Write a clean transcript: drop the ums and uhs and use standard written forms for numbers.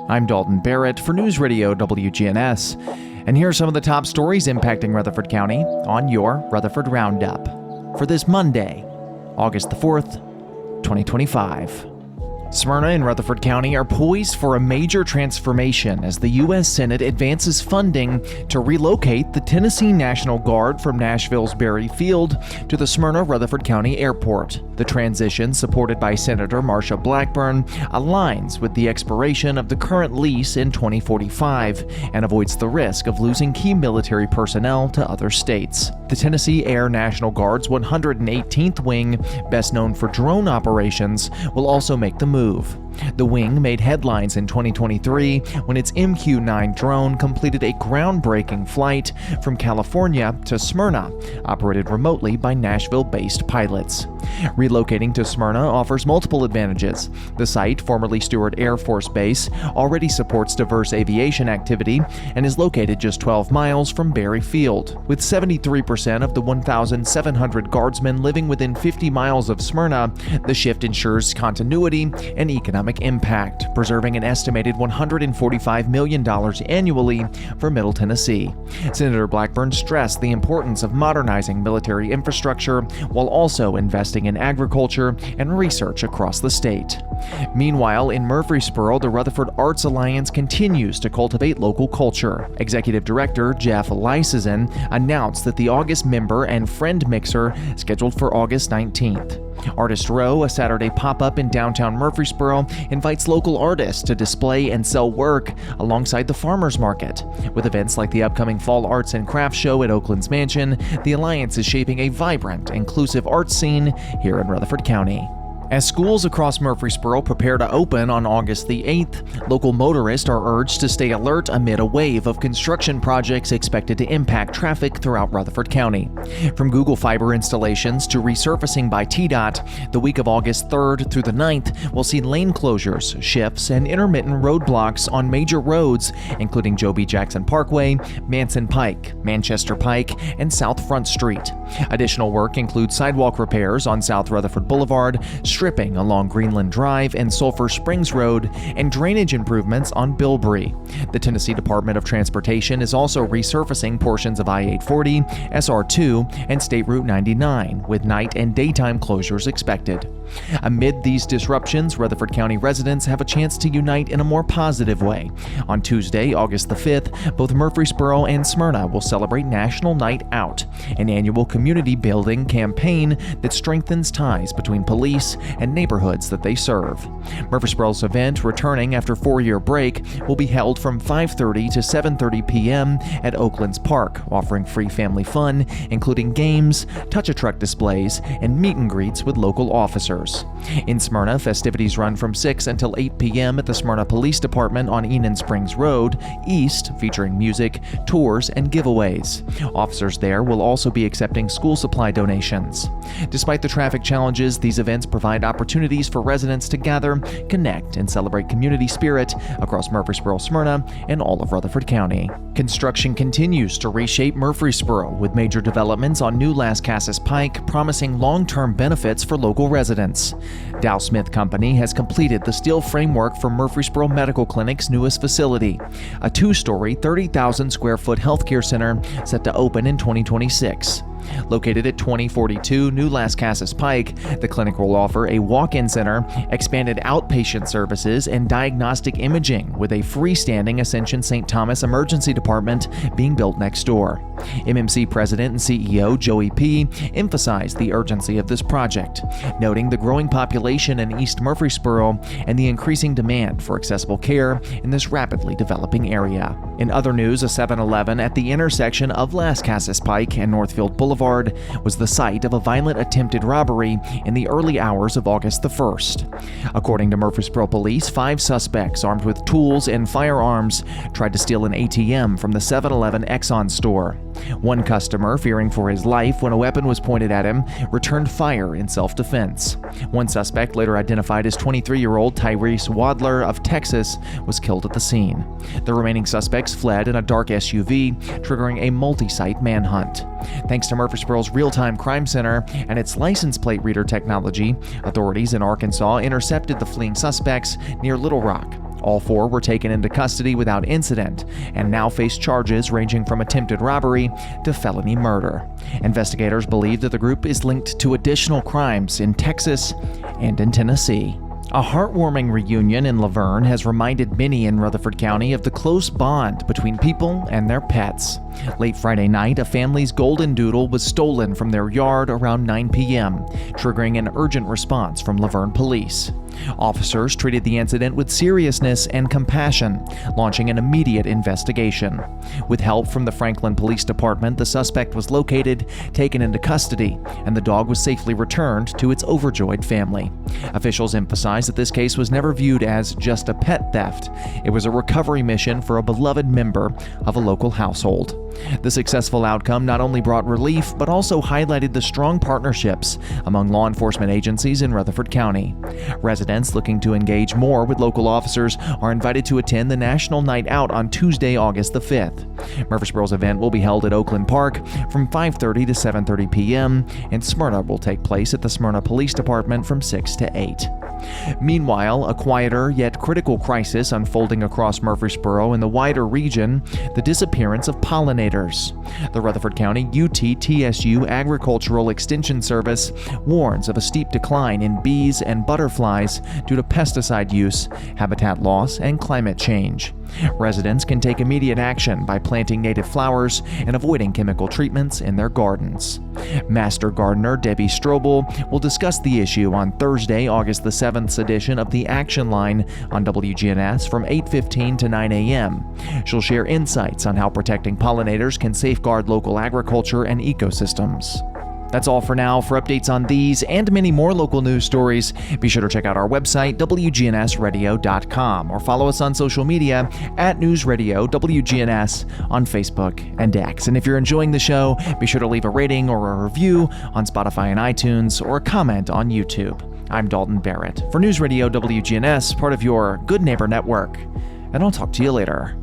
I'm Dalton Barrett for News Radio WGNS, and here are some of the top stories impacting Rutherford County on your Rutherford Roundup for this Monday, August the 4th, 2025. Smyrna and Rutherford County are poised for a major transformation as the U.S. Senate advances funding to relocate the Tennessee National Guard from Nashville's Berry Field to the Smyrna Rutherford County Airport. The transition, supported by Senator Marsha Blackburn, aligns with the expiration of the current lease in 2045 and avoids the risk of losing key military personnel to other states. The Tennessee Air National Guard's 118th Wing, best known for drone operations, will also make the move. The wing made headlines in 2023 when its MQ-9 drone completed a groundbreaking flight from California to Smyrna, operated remotely by Nashville-based pilots. Relocating to Smyrna offers multiple advantages. The site, formerly Stewart Air Force Base, already supports diverse aviation activity and is located just 12 miles from Berry Field. With 73% of the 1,700 guardsmen living within 50 miles of Smyrna, the shift ensures continuity and economic impact, preserving an estimated $145 million annually for Middle Tennessee. Senator Blackburn stressed the importance of modernizing military infrastructure while also investing in agriculture and research across the state. Meanwhile, in Murfreesboro, the Rutherford Arts Alliance continues to cultivate local culture. Executive Director Jeff Lysizen announced that the August Member and Friend Mixer, scheduled for August 19th. Artist Row, a Saturday pop-up in downtown Murfreesboro, invites local artists to display and sell work alongside the farmers market. With events like the upcoming Fall Arts and Crafts Show at Oakland's Mansion, the Alliance is shaping a vibrant, inclusive arts scene here in Rutherford County. As schools across Murfreesboro prepare to open on August the 8th, local motorists are urged to stay alert amid a wave of construction projects expected to impact traffic throughout Rutherford County. From Google Fiber installations to resurfacing by TDOT, the week of August 3rd through the 9th will see lane closures, shifts, and intermittent roadblocks on major roads, including Joe B. Jackson Parkway, Manson Pike, Manchester Pike, and South Front Street. Additional work includes sidewalk repairs on South Rutherford Boulevard, stripping along Greenland Drive and Sulphur Springs Road, and drainage improvements on Bilbrey. The Tennessee Department of Transportation is also resurfacing portions of I-840, SR2, and State Route 99, with night and daytime closures expected. Amid these disruptions, Rutherford County residents have a chance to unite in a more positive way. On Tuesday, August the 5th, both Murfreesboro and Smyrna will celebrate National Night Out, an annual community-building campaign that strengthens ties between police and neighborhoods that they serve. Murfreesboro's event, returning after a 4-year break, will be held from 5:30 to 7:30 p.m. at Oakland's Park, offering free family fun, including games, touch-a-truck displays, and meet and greets with local officers. In Smyrna, festivities run from 6 until 8 p.m. at the Smyrna Police Department on Enon Springs Road, East, featuring music, tours, and giveaways. Officers there will also be accepting school supply donations. Despite the traffic challenges, these events provide opportunities for residents to gather, connect, and celebrate community spirit across Murfreesboro, Smyrna, and all of Rutherford County. Construction continues to reshape Murfreesboro, with major developments on New Las Casas Pike promising long-term benefits for local residents. Dow Smith Company has completed the steel framework for Murfreesboro Medical Clinic's newest facility, a 2-story, 30,000-square-foot healthcare center set to open in 2026. Located at 2042 New Las Casas Pike, the clinic will offer a walk-in center, expanded outpatient services, and diagnostic imaging, with a freestanding Ascension St. Thomas Emergency Department being built next door. MMC President and CEO Joey P. emphasized the urgency of this project, noting the growing population in East Murfreesboro and the increasing demand for accessible care in this rapidly developing area. In other news, a 7-Eleven at the intersection of Las Casas Pike and Northfield Boulevard was the site of a violent attempted robbery in the early hours of August the 1st. According to Murfreesboro Police, 5 suspects armed with tools and firearms tried to steal an ATM from the 7-Eleven Exxon store. One customer, fearing for his life when a weapon was pointed at him, returned fire in self-defense. One suspect, later identified as 23-year-old Tyrese Wadler of Texas, was killed at the scene. The remaining suspects fled in a dark SUV, triggering a multi-site manhunt. Thanks to Murfreesboro's real-time crime center and its license plate reader technology, authorities in Arkansas intercepted the fleeing suspects near Little Rock. All 4 were taken into custody without incident and now face charges ranging from attempted robbery to felony murder. Investigators believe that the group is linked to additional crimes in Texas and in Tennessee. A heartwarming reunion in Laverne has reminded many in Rutherford County of the close bond between people and their pets. Late Friday night, a family's golden doodle was stolen from their yard around 9 p.m., triggering an urgent response from Laverne police. Officers treated the incident with seriousness and compassion, launching an immediate investigation. With help from the Franklin Police Department, the suspect was located, taken into custody, and the dog was safely returned to its overjoyed family. Officials emphasized that this case was never viewed as just a pet theft. It was a recovery mission for a beloved member of a local household. The successful outcome not only brought relief, but also highlighted the strong partnerships among law enforcement agencies in Rutherford County. Residents looking to engage more with local officers are invited to attend the National Night Out on Tuesday, August the 5th. Murfreesboro's event will be held at Oakland Park from 5:30 to 7:30 p.m., and Smyrna will take place at the Smyrna Police Department from 6 to 8. Meanwhile, a quieter yet critical crisis unfolding across Murfreesboro and the wider region: the disappearance of pollinators. The Rutherford County UT-TSU Agricultural Extension Service warns of a steep decline in bees and butterflies due to pesticide use, habitat loss, and climate change. Residents can take immediate action by planting native flowers and avoiding chemical treatments in their gardens. Master Gardener Debbie Strobel will discuss the issue on Thursday, August the 7th edition of the Action Line on WGNS from 8:15 to 9 a.m. She'll share insights on how protecting pollinators can safeguard local agriculture and ecosystems. That's all for now. For updates on these and many more local news stories, be sure to check out our website, WGNSradio.com, or follow us on social media at News Radio WGNS on Facebook and X. And if you're enjoying the show, be sure to leave a rating or a review on Spotify and iTunes, or a comment on YouTube. I'm Dalton Barrett for News Radio WGNS, part of your Good Neighbor Network, and I'll talk to you later.